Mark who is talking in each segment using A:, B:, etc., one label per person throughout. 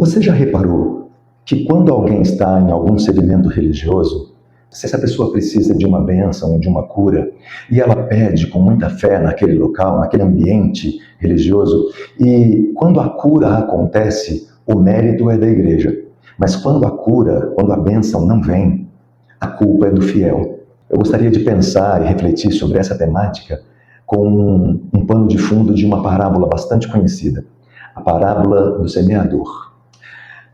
A: Você já reparou que quando alguém está em algum segmento religioso, se essa pessoa precisa de uma bênção, de uma cura, e ela pede com muita fé naquele local, naquele ambiente religioso, e quando a cura acontece, o mérito é da igreja. Mas quando a cura, quando a bênção não vem, a culpa é do fiel. Eu gostaria de pensar e refletir sobre essa temática com um pano de fundo de uma parábola bastante conhecida, a parábola do semeador.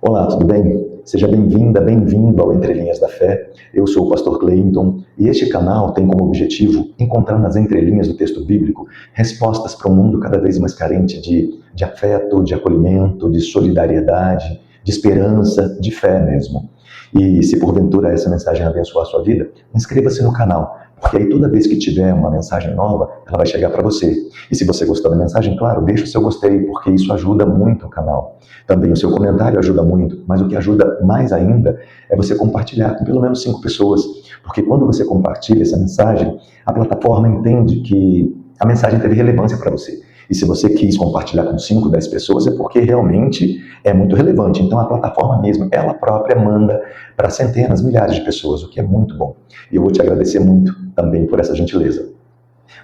A: Olá, tudo bem? Seja bem-vinda, bem-vindo ao Entre Linhas da Fé. Eu sou o pastor Cleiton e este canal tem como objetivo encontrar nas entrelinhas do texto bíblico respostas para um mundo cada vez mais carente de afeto, de acolhimento, de solidariedade, de esperança, de fé mesmo. E se porventura essa mensagem abençoar a sua vida, inscreva-se no canal, porque aí toda vez que tiver uma mensagem nova, ela vai chegar para você. E se você gostou da mensagem, claro, deixa o seu gostei, porque isso ajuda muito o canal. Também o seu comentário ajuda muito, mas o que ajuda mais ainda é você compartilhar com pelo menos 5 pessoas, porque quando você compartilha essa mensagem, a plataforma entende que a mensagem teve relevância para você. E se você quis compartilhar com 5, 10 pessoas, é porque realmente é muito relevante. Então a plataforma mesmo, ela própria manda para centenas, milhares de pessoas, o que é muito bom. E eu vou te agradecer muito também por essa gentileza.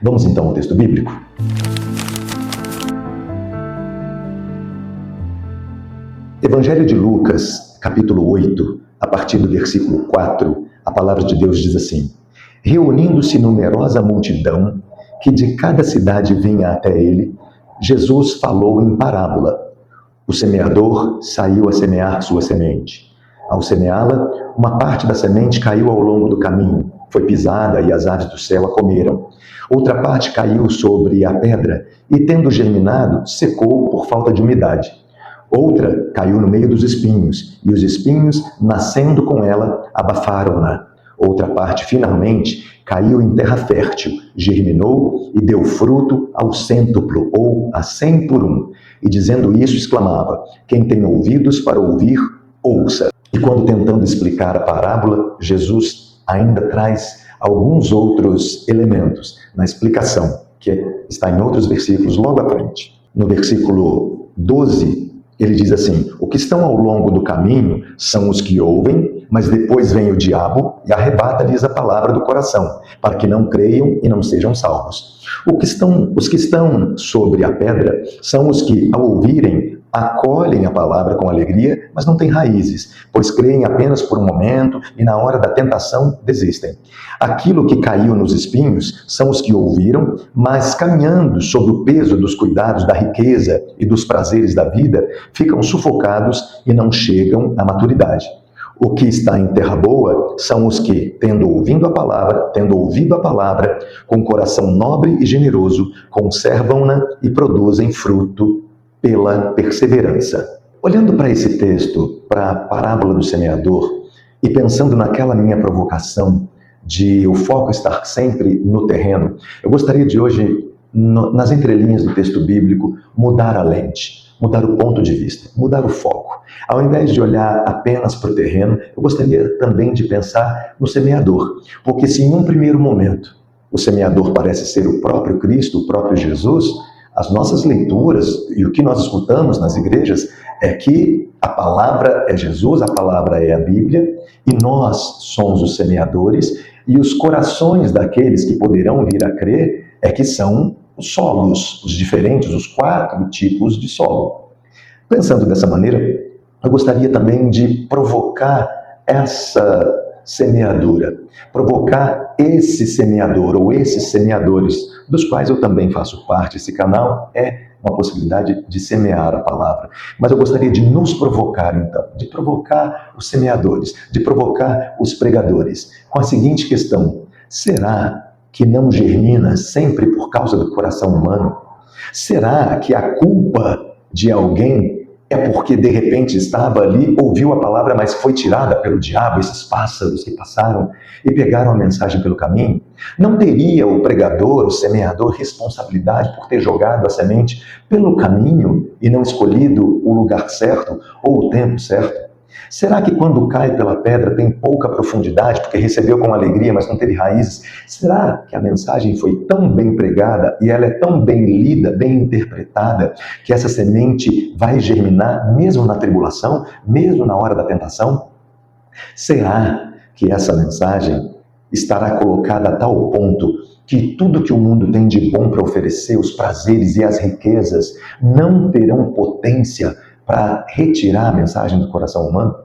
A: Vamos então ao texto bíblico? Evangelho de Lucas, capítulo 8, a partir do versículo 4, a palavra de Deus diz assim: reunindo-se numerosa multidão, que de cada cidade vinha até ele, Jesus falou em parábola. O semeador saiu a semear sua semente. Ao semeá-la, uma parte da semente caiu ao longo do caminho, foi pisada e as aves do céu a comeram. Outra parte caiu sobre a pedra e, tendo germinado, secou por falta de umidade. Outra caiu no meio dos espinhos, e os espinhos, nascendo com ela, abafaram-na. Outra parte, finalmente, caiu em terra fértil, germinou e deu fruto ao cêntuplo, ou a 100 por 1. E dizendo isso, exclamava: quem tem ouvidos para ouvir, ouça. E quando tentando explicar a parábola, Jesus ainda traz alguns outros elementos na explicação, que está em outros versículos logo à frente. No versículo 12, ele diz assim: o que estão ao longo do caminho são os que ouvem, mas depois vem o diabo e arrebata-lhes a palavra do coração, para que não creiam e não sejam salvos. Os que estão sobre a pedra são os que, ao ouvirem, acolhem a palavra com alegria, mas não têm raízes, pois creem apenas por um momento e na hora da tentação desistem. Aquilo que caiu nos espinhos são os que ouviram, mas caminhando sob o peso dos cuidados da riqueza e dos prazeres da vida, ficam sufocados e não chegam à maturidade. O que está em terra boa são os que, tendo ouvido a palavra, com coração nobre e generoso, conservam-na e produzem fruto pela perseverança. Olhando para esse texto, para a parábola do semeador, e pensando naquela minha provocação de o foco estar sempre no terreno, eu gostaria de hoje, nas entrelinhas do texto bíblico, mudar a lente, mudar o ponto de vista, mudar o foco. Ao invés de olhar apenas para o terreno, eu gostaria também de pensar no semeador. Porque se em um primeiro momento o semeador parece ser o próprio Cristo, o próprio Jesus, as nossas leituras e o que nós escutamos nas igrejas é que a palavra é Jesus, a palavra é a Bíblia, e nós somos os semeadores, e os corações daqueles que poderão vir a crer é que são os solos, os diferentes, os 4 tipos de solo. Pensando dessa maneira, eu gostaria também de provocar essa semeadura, provocar esse semeador ou esses semeadores, dos quais eu também faço parte. Esse canal é uma possibilidade de semear a palavra. Mas eu gostaria de nos provocar, então, de provocar os semeadores, de provocar os pregadores, com a seguinte questão: será que não germina sempre por causa do coração humano? Será que a culpa de alguém é porque de repente estava ali, ouviu a palavra, mas foi tirada pelo diabo, esses pássaros que passaram e pegaram a mensagem pelo caminho? Não teria o pregador, o semeador, responsabilidade por ter jogado a semente pelo caminho e não escolhido o lugar certo ou o tempo certo? Será que quando cai pela pedra tem pouca profundidade, porque recebeu com alegria, mas não teve raízes? Será que a mensagem foi tão bem pregada e ela é tão bem lida, bem interpretada, que essa semente vai germinar mesmo na tribulação, mesmo na hora da tentação? Será que essa mensagem estará colocada a tal ponto que tudo que o mundo tem de bom para oferecer, os prazeres e as riquezas, não terão potência para retirar a mensagem do coração humano?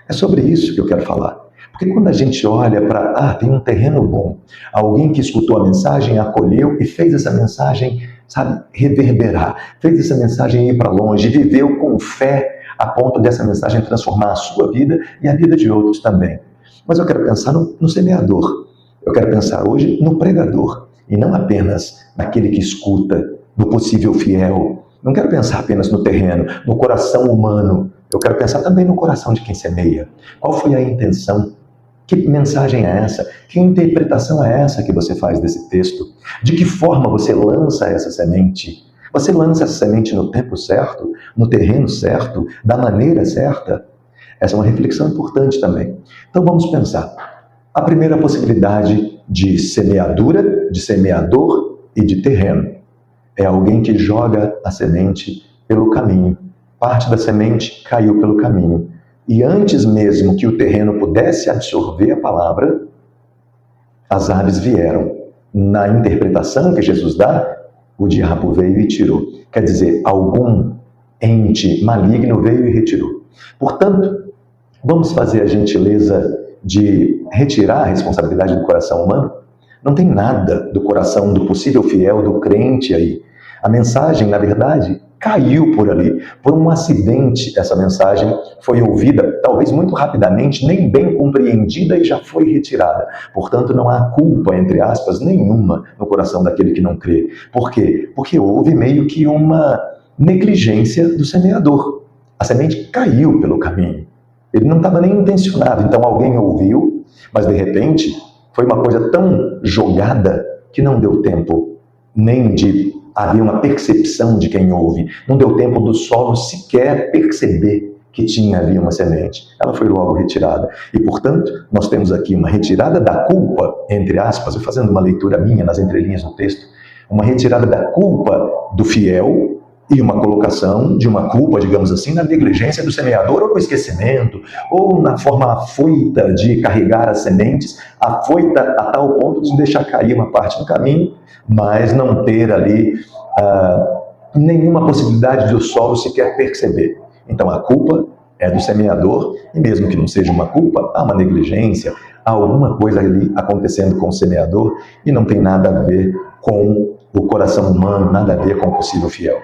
A: É sobre isso que eu quero falar. Porque quando a gente olha para, tem um terreno bom, alguém que escutou a mensagem, acolheu e fez essa mensagem, sabe, reverberar, fez essa mensagem ir para longe, viveu com fé a ponto dessa mensagem transformar a sua vida e a vida de outros também. Mas eu quero pensar no semeador. Eu quero pensar hoje no pregador, e não apenas naquele que escuta, no possível fiel. Não quero pensar apenas no terreno, no coração humano. Eu quero pensar também no coração de quem semeia. Qual foi a intenção? Que mensagem é essa? Que interpretação é essa que você faz desse texto? De que forma você lança essa semente? Você lança essa semente no tempo certo? No terreno certo? Da maneira certa? Essa é uma reflexão importante também. Então vamos pensar. A primeira possibilidade de semeadura, de semeador e de terreno é alguém que joga a semente pelo caminho. Parte da semente caiu pelo caminho. E antes mesmo que o terreno pudesse absorver a palavra, as aves vieram. Na interpretação que Jesus dá, o diabo veio e tirou. Quer dizer, algum ente maligno veio e retirou. Portanto, vamos fazer a gentileza de retirar a responsabilidade do coração humano? Não tem nada do coração do possível fiel, do crente aí. A mensagem, na verdade, caiu por ali. Por um acidente, essa mensagem foi ouvida, talvez muito rapidamente, nem bem compreendida e já foi retirada. Portanto, não há culpa, entre aspas, nenhuma no coração daquele que não crê. Por quê? Porque houve meio que uma negligência do semeador. A semente caiu pelo caminho. Ele não estava nem intencionado, então alguém ouviu, mas de repente foi uma coisa tão jogada que não deu tempo nem de haver uma percepção de quem ouve, não deu tempo do solo sequer perceber que tinha ali uma semente. Ela foi logo retirada. E, portanto, nós temos aqui uma retirada da culpa, entre aspas, eu fazendo uma leitura minha nas entrelinhas do texto, uma retirada da culpa do fiel e uma colocação de uma culpa, digamos assim, na negligência do semeador ou no esquecimento, ou na forma afoita de carregar as sementes, afoita a tal ponto de deixar cair uma parte do caminho, mas não ter ali nenhuma possibilidade de o solo sequer perceber. Então a culpa é do semeador, e mesmo que não seja uma culpa, há uma negligência, há alguma coisa ali acontecendo com o semeador e não tem nada a ver com o coração humano, nada a ver com o possível fiel.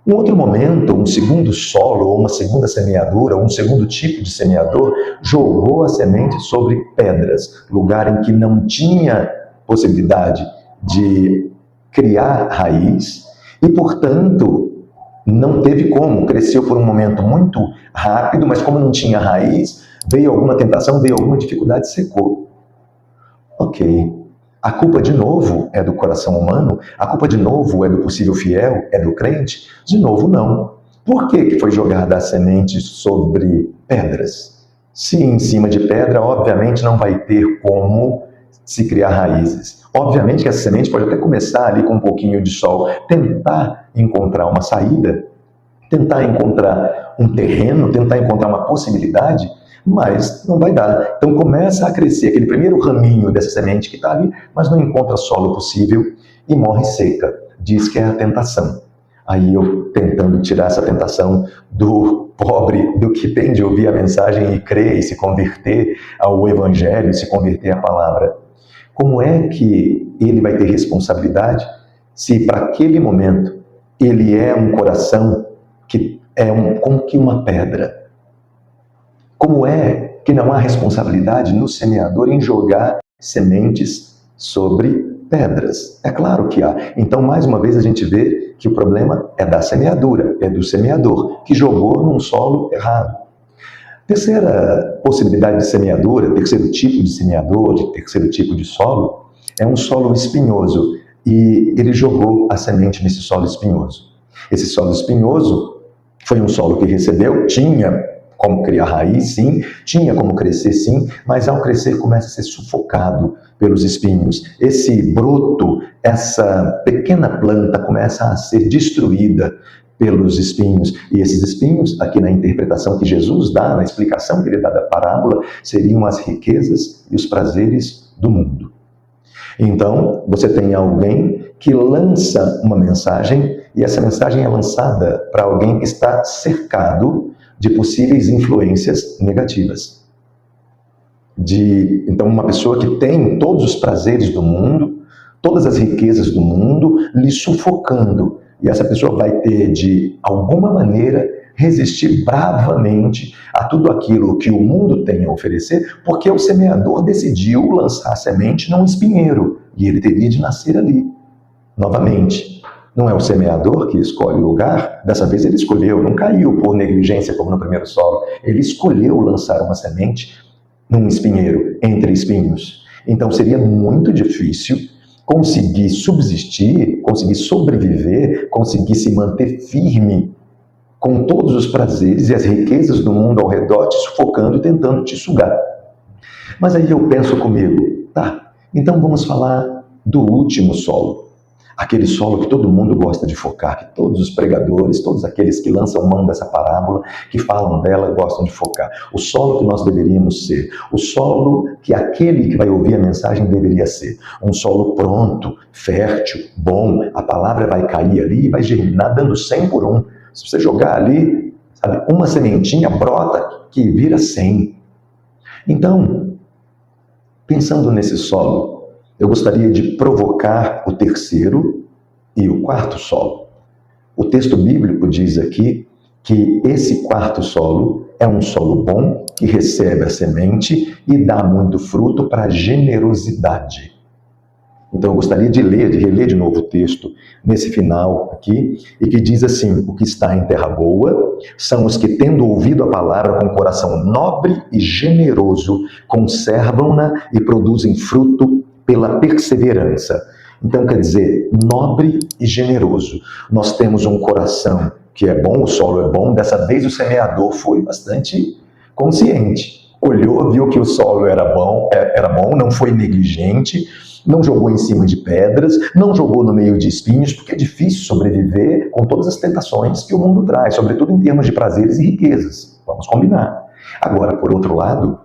A: Um outro momento, um segundo solo, ou uma segunda semeadura, um segundo tipo de semeador, jogou a semente sobre pedras, lugar em que não tinha possibilidade de criar raiz e, portanto, não teve como. Cresceu por um momento muito rápido, mas como não tinha raiz, veio alguma tentação, veio alguma dificuldade e secou. Ok. A culpa, de novo, é do coração humano? A culpa, de novo, é do possível fiel? É do crente? De novo, não. Por que foi jogada a semente sobre pedras? Se em cima de pedra, obviamente, não vai ter como se criar raízes. Obviamente que essa semente pode até começar ali com um pouquinho de sol, tentar encontrar uma saída, tentar encontrar um terreno, tentar encontrar uma possibilidade, mas não vai dar. Então começa a crescer aquele primeiro raminho dessa semente que está ali, mas não encontra solo possível e morre seca. Diz que é a tentação. Aí eu tentando tirar essa tentação do pobre, do que tem de ouvir a mensagem e crer e se converter ao evangelho, se converter à palavra. Como é que ele vai ter responsabilidade se para aquele momento ele é um coração que é como que uma pedra? Como é que não há responsabilidade no semeador em jogar sementes sobre pedras? É claro que há. Então, mais uma vez, a gente vê que o problema é da semeadura, é do semeador, que jogou num solo errado. Terceira possibilidade de semeadura, terceiro tipo de semeador, terceiro tipo de solo, é um solo espinhoso. E ele jogou a semente nesse solo espinhoso. Esse solo espinhoso foi um solo que recebeu, tinha como criar raiz, sim, tinha como crescer, sim, mas ao crescer começa a ser sufocado pelos espinhos. Esse broto, essa pequena planta começa a ser destruída pelos espinhos. E esses espinhos, aqui na interpretação que Jesus dá, na explicação que ele dá da parábola, seriam as riquezas e os prazeres do mundo. Então, você tem alguém que lança uma mensagem, e essa mensagem é lançada para alguém que está cercado de possíveis influências negativas. Então, uma pessoa que tem todos os prazeres do mundo, todas as riquezas do mundo, lhe sufocando. E essa pessoa vai ter, de alguma maneira, resistir bravamente a tudo aquilo que o mundo tem a oferecer, porque o semeador decidiu lançar a semente num espinheiro, e ele teria de nascer ali, novamente. Não é o semeador que escolhe o lugar, dessa vez ele escolheu, não caiu por negligência como no primeiro solo, ele escolheu lançar uma semente num espinheiro, entre espinhos. Então seria muito difícil conseguir subsistir, conseguir sobreviver, conseguir se manter firme com todos os prazeres e as riquezas do mundo ao redor, te sufocando e tentando te sugar. Mas aí eu penso comigo, tá, então vamos falar do último solo. Aquele solo que todo mundo gosta de focar, que todos os pregadores, todos aqueles que lançam mão dessa parábola, que falam dela, gostam de focar. O solo que nós deveríamos ser, o solo que aquele que vai ouvir a mensagem deveria ser. Um solo pronto, fértil, bom, a palavra vai cair ali e vai germinar dando 100 por 1. Se você jogar ali, sabe, uma sementinha brota que vira 100. Então, pensando nesse solo, eu gostaria de provocar o terceiro e o quarto solo. O texto bíblico diz aqui que esse quarto solo é um solo bom, que recebe a semente e dá muito fruto para a generosidade. Então eu gostaria de reler de novo o texto nesse final aqui, e que diz assim: o que está em terra boa são os que, tendo ouvido a palavra com coração nobre e generoso, conservam-na e produzem fruto pela perseverança. Então quer dizer, nobre e generoso. Nós temos um coração que é bom, o solo é bom, dessa vez o semeador foi bastante consciente. Olhou, viu que o solo era bom, não foi negligente, não jogou em cima de pedras, não jogou no meio de espinhos, porque é difícil sobreviver com todas as tentações que o mundo traz, sobretudo em termos de prazeres e riquezas. Vamos combinar. Agora, por outro lado,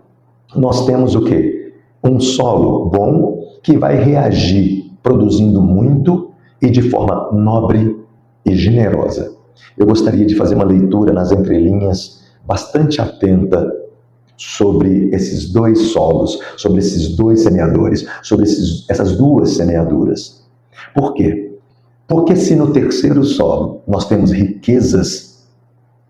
A: nós temos o quê? Um solo bom que vai reagir produzindo muito e de forma nobre e generosa. Eu gostaria de fazer uma leitura nas entrelinhas bastante atenta sobre esses dois solos, sobre esses dois semeadores, sobre essas duas semeaduras. Por quê? Porque se no terceiro solo nós temos riquezas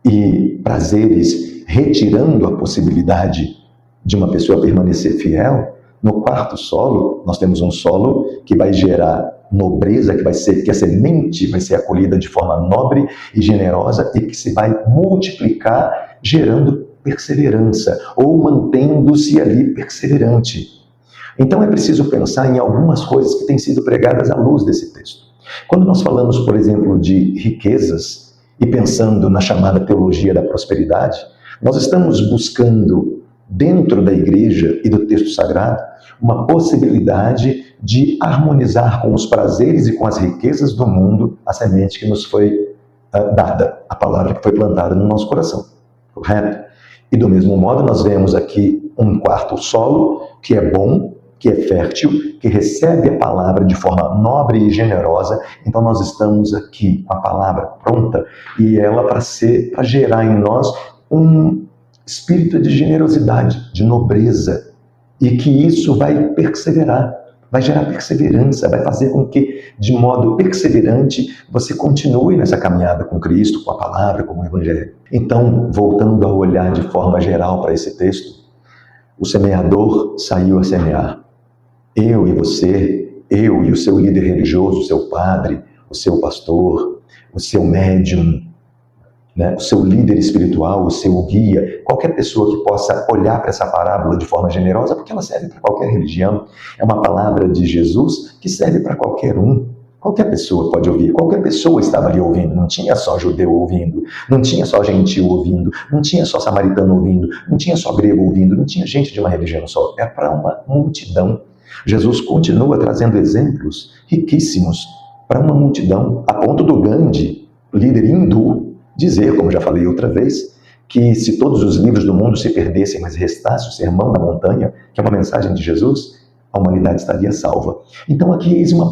A: e prazeres retirando a possibilidade de uma pessoa permanecer fiel, no quarto solo nós temos um solo que vai gerar nobreza, que a semente vai ser acolhida de forma nobre e generosa e que se vai multiplicar gerando perseverança, ou mantendo-se ali perseverante. Então é preciso pensar em algumas coisas que têm sido pregadas à luz desse texto. Quando nós falamos, por exemplo, de riquezas, e pensando na chamada teologia da prosperidade, nós estamos buscando, dentro da igreja e do texto sagrado, uma possibilidade de harmonizar com os prazeres e com as riquezas do mundo a semente que nos foi dada, a palavra que foi plantada no nosso coração. Correto? E do mesmo modo nós vemos aqui um quarto solo que é bom, que é fértil, que recebe a palavra de forma nobre e generosa. Então nós estamos aqui com a palavra pronta e ela para gerar em nós um espírito de generosidade, de nobreza, e que isso vai perseverar, vai gerar perseverança, vai fazer com que, de modo perseverante, você continue nessa caminhada com Cristo, com a palavra, com o Evangelho. Então, voltando a olhar de forma geral para esse texto, o semeador saiu a semear. Eu e você, eu e o seu líder religioso, o seu padre, o seu pastor, o seu médium, né, o seu líder espiritual, o seu guia, qualquer pessoa que possa olhar para essa parábola de forma generosa, porque ela serve para qualquer religião. É uma palavra de Jesus que serve para qualquer um. Qualquer pessoa pode ouvir, qualquer pessoa estava ali ouvindo, não tinha só judeu ouvindo, não tinha só gentil ouvindo, não tinha só samaritano ouvindo, não tinha só grego ouvindo, não tinha gente de uma religião só, é para uma multidão. Jesus continua trazendo exemplos riquíssimos para uma multidão, a ponto do Gandhi, líder hindu, dizer, como já falei outra vez, que se todos os livros do mundo se perdessem, mas restasse o Sermão da Montanha, que é uma mensagem de Jesus, a humanidade estaria salva. Então aqui eis uma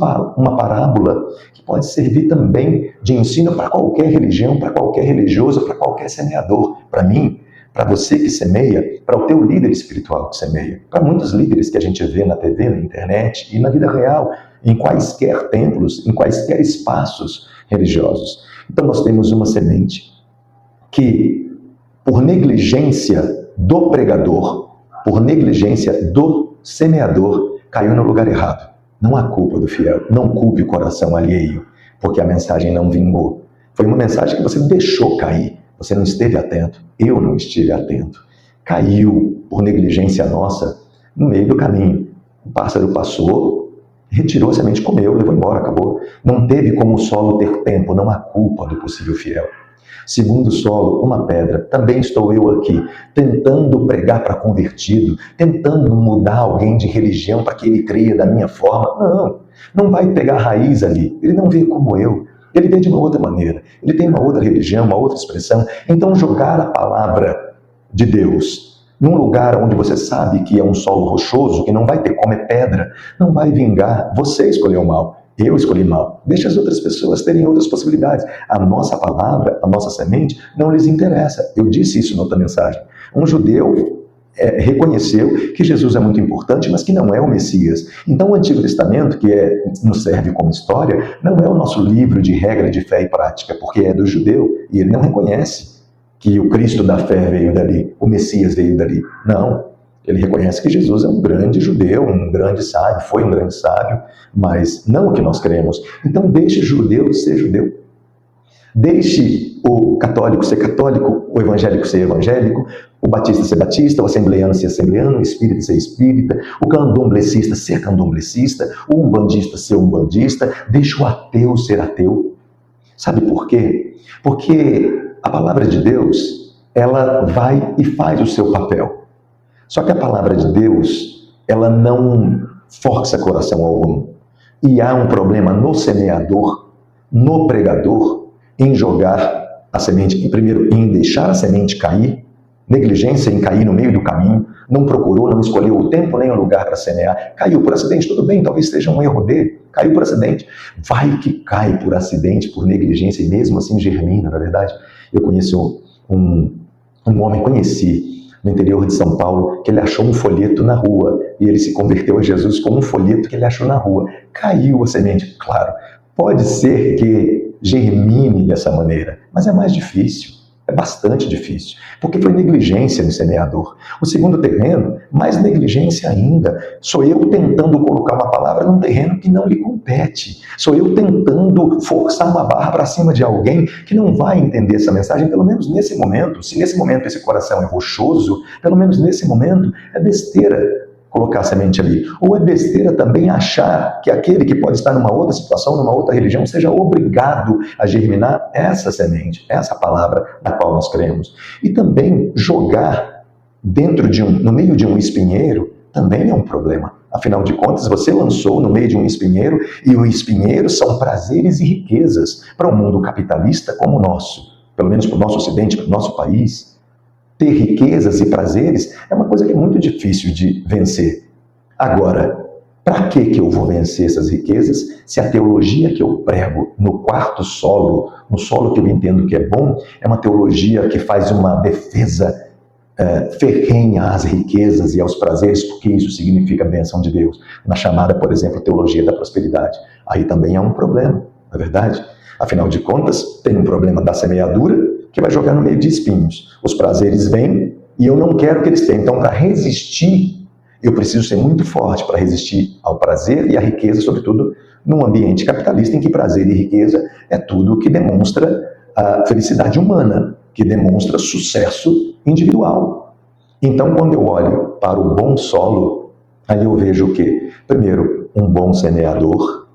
A: parábola que pode servir também de ensino para qualquer religião, para qualquer religioso, para qualquer semeador. Para mim, para você que semeia, para o teu líder espiritual que semeia, para muitos líderes que a gente vê na TV, na internet e na vida real, em quaisquer templos, em quaisquer espaços religiosos. Então nós temos uma semente que, por negligência do pregador, por negligência do semeador, caiu no lugar errado. Não há culpa do fiel, não culpe o coração alheio, porque a mensagem não vingou. Foi uma mensagem que você deixou cair, você não esteve atento, eu não estive atento. Caiu por negligência nossa no meio do caminho. O pássaro passou, retirou a semente, comeu, levou embora, acabou. Não teve como o solo ter tempo, não há culpa do possível fiel. Segundo solo, uma pedra. Também estou eu aqui, tentando pregar para convertido, tentando mudar alguém de religião para que ele creia da minha forma. Não vai pegar raiz ali. Ele não vê como eu. Ele vê de uma outra maneira. Ele tem uma outra religião, uma outra expressão. Então, jogar a palavra de Deus num lugar onde você sabe que é um solo rochoso, que não vai ter como é pedra, não vai vingar. Você escolheu mal. Eu escolhi mal. Deixa as outras pessoas terem outras possibilidades. A nossa palavra, a nossa semente, não lhes interessa. Eu disse isso na outra mensagem. Um judeu reconheceu que Jesus é muito importante, mas que não é o Messias. Então o Antigo Testamento, que nos serve como história, não é o nosso livro de regra de fé e prática, porque é do judeu e ele não reconhece que o Cristo da fé veio dali, o Messias veio dali. Não. Ele reconhece que Jesus é um grande judeu, um grande sábio, foi um grande sábio, mas não o que nós cremos. Então deixe o judeu ser judeu. Deixe o católico ser católico, o evangélico ser evangélico, o batista ser batista, o assembleiano ser assembleiano, o espírita ser espírita, o candomblessista ser candomblessista, o umbandista ser umbandista. Deixe o ateu ser ateu. Sabe por quê? Porque a palavra de Deus, ela vai e faz o seu papel. Só que a palavra de Deus, ela não força coração algum. E há um problema no semeador, no pregador, em jogar a semente, primeiro em deixar a semente cair, negligência em cair no meio do caminho, não procurou, não escolheu o tempo nem o lugar para semear, caiu por acidente, tudo bem, talvez seja um erro dele, caiu por acidente. Vai que cai por acidente, por negligência, e mesmo assim germina, na verdade. Eu conheço um homem, conheci no interior de São Paulo, que ele achou um folheto na rua, e ele se converteu a Jesus com um folheto que ele achou na rua. Caiu a semente, claro. Pode ser que germine dessa maneira, mas é mais difícil, é bastante difícil, porque foi negligência no semeador. O segundo terreno, mais negligência ainda. Sou eu tentando colocar uma palavra num terreno que não lhe compete. Sou eu tentando forçar uma barra para cima de alguém que não vai entender essa mensagem, pelo menos nesse momento. Se nesse momento esse coração é rochoso, pelo menos nesse momento é besteira colocar a semente ali. Ou é besteira também achar que aquele que pode estar numa outra situação, numa outra religião, seja obrigado a germinar essa semente, essa palavra da qual nós cremos. E também jogar no meio de um espinheiro também é um problema. Afinal de contas, você lançou no meio de um espinheiro, e o espinheiro são prazeres e riquezas para um mundo capitalista como o nosso, pelo menos para o nosso ocidente, para o nosso país. Ter riquezas e prazeres é uma coisa que é muito difícil de vencer. Agora, para que eu vou vencer essas riquezas se a teologia que eu prego no quarto solo, no solo que eu entendo que é bom, é uma teologia que faz uma defesa ferrenha às riquezas e aos prazeres, porque isso significa a bênção de Deus, na chamada, por exemplo, teologia da prosperidade. Aí também há um problema, não é verdade? Afinal de contas, tem um problema da semeadura, que vai jogar no meio de espinhos. Os prazeres vêm e eu não quero que eles tenham. Então, para resistir, eu preciso ser muito forte para resistir ao prazer e à riqueza, sobretudo num ambiente capitalista em que prazer e riqueza é tudo que demonstra a felicidade humana, que demonstra sucesso individual. Então, quando eu olho para o bom solo, aí eu vejo o quê? Primeiro, um bom semeador.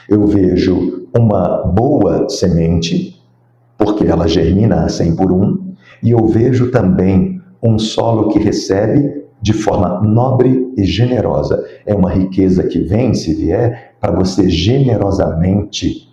A: Eu vejo uma boa semente, porque ela germina a 100 por 1, e eu vejo também um solo que recebe de forma nobre e generosa. É uma riqueza que vem, se vier, para você generosamente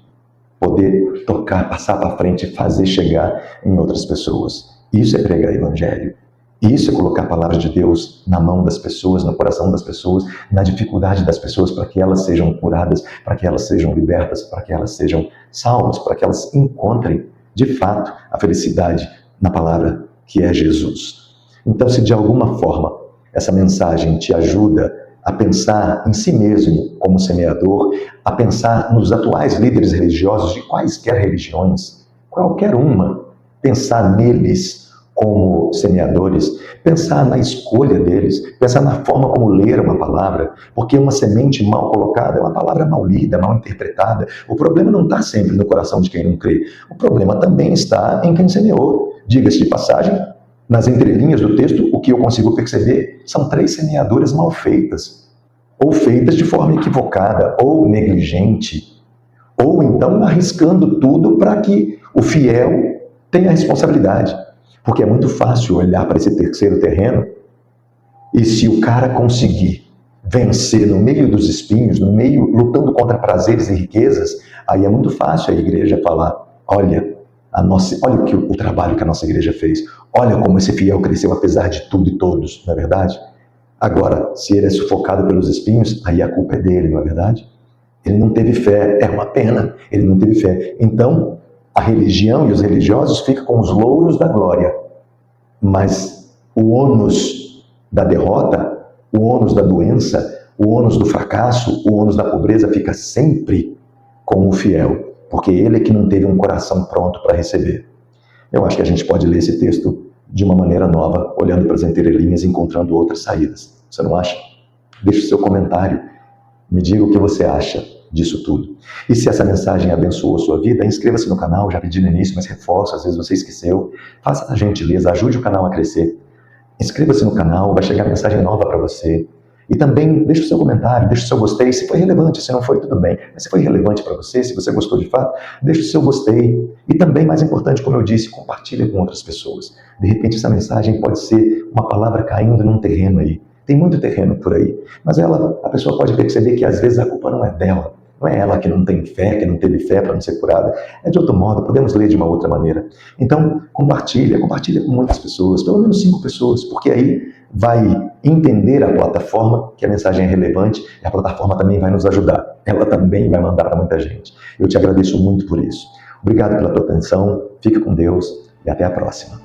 A: poder tocar, passar para frente, fazer chegar em outras pessoas. Isso é pregar evangelho. Isso é colocar a palavra de Deus na mão das pessoas, no coração das pessoas, na dificuldade das pessoas, para que elas sejam curadas, para que elas sejam libertas, para que elas sejam salvas, para que elas encontrem, de fato, a felicidade na palavra que é Jesus. Então, se de alguma forma essa mensagem te ajuda a pensar em si mesmo como semeador, a pensar nos atuais líderes religiosos de quaisquer religiões, qualquer uma, pensar neles como semeadores, pensar na escolha deles, pensar na forma como ler uma palavra, porque uma semente mal colocada é uma palavra mal lida, mal interpretada. O problema não está sempre no coração de quem não crê, o problema também está em quem semeou. Diga-se de passagem, nas entrelinhas do texto, o que eu consigo perceber são 3 semeaduras mal feitas, ou feitas de forma equivocada, ou negligente, ou então arriscando tudo para que o fiel tenha a responsabilidade. Porque é muito fácil olhar para esse terceiro terreno e se o cara conseguir vencer no meio dos espinhos, no meio, lutando contra prazeres e riquezas, aí é muito fácil a igreja falar, olha o trabalho que a nossa igreja fez, olha como esse fiel cresceu apesar de tudo e todos, não é verdade? Agora, se ele é sufocado pelos espinhos, aí a culpa é dele, não é verdade? Ele não teve fé, é uma pena, ele não teve fé. Então, a religião e os religiosos ficam com os louros da glória, mas o ônus da derrota, o ônus da doença, o ônus do fracasso, o ônus da pobreza fica sempre com o fiel, porque ele é que não teve um coração pronto para receber. Eu acho que a gente pode ler esse texto de uma maneira nova, olhando para as entrelinhas e encontrando outras saídas. Você não acha? Deixe o seu comentário. Me diga o que você acha disso tudo. E se essa mensagem abençoou a sua vida, inscreva-se no canal, já pedi no início, mas reforço, às vezes você esqueceu. Faça a gentileza, ajude o canal a crescer. Inscreva-se no canal, vai chegar mensagem nova para você. E também deixe o seu comentário, deixe o seu gostei, se foi relevante, se não foi, tudo bem. Mas se foi relevante para você, se você gostou de fato, deixe o seu gostei. E também, mais importante, como eu disse, compartilhe com outras pessoas. De repente essa mensagem pode ser uma palavra caindo num terreno aí. Tem muito terreno por aí, mas a pessoa pode perceber que às vezes a culpa não é dela. Não é ela que não tem fé, que não teve fé para não ser curada. É de outro modo, podemos ler de uma outra maneira. Então, compartilha com muitas pessoas, pelo menos 5 pessoas, porque aí vai entender a plataforma que a mensagem é relevante e a plataforma também vai nos ajudar. Ela também vai mandar para muita gente. Eu te agradeço muito por isso. Obrigado pela tua atenção, fica com Deus e até a próxima.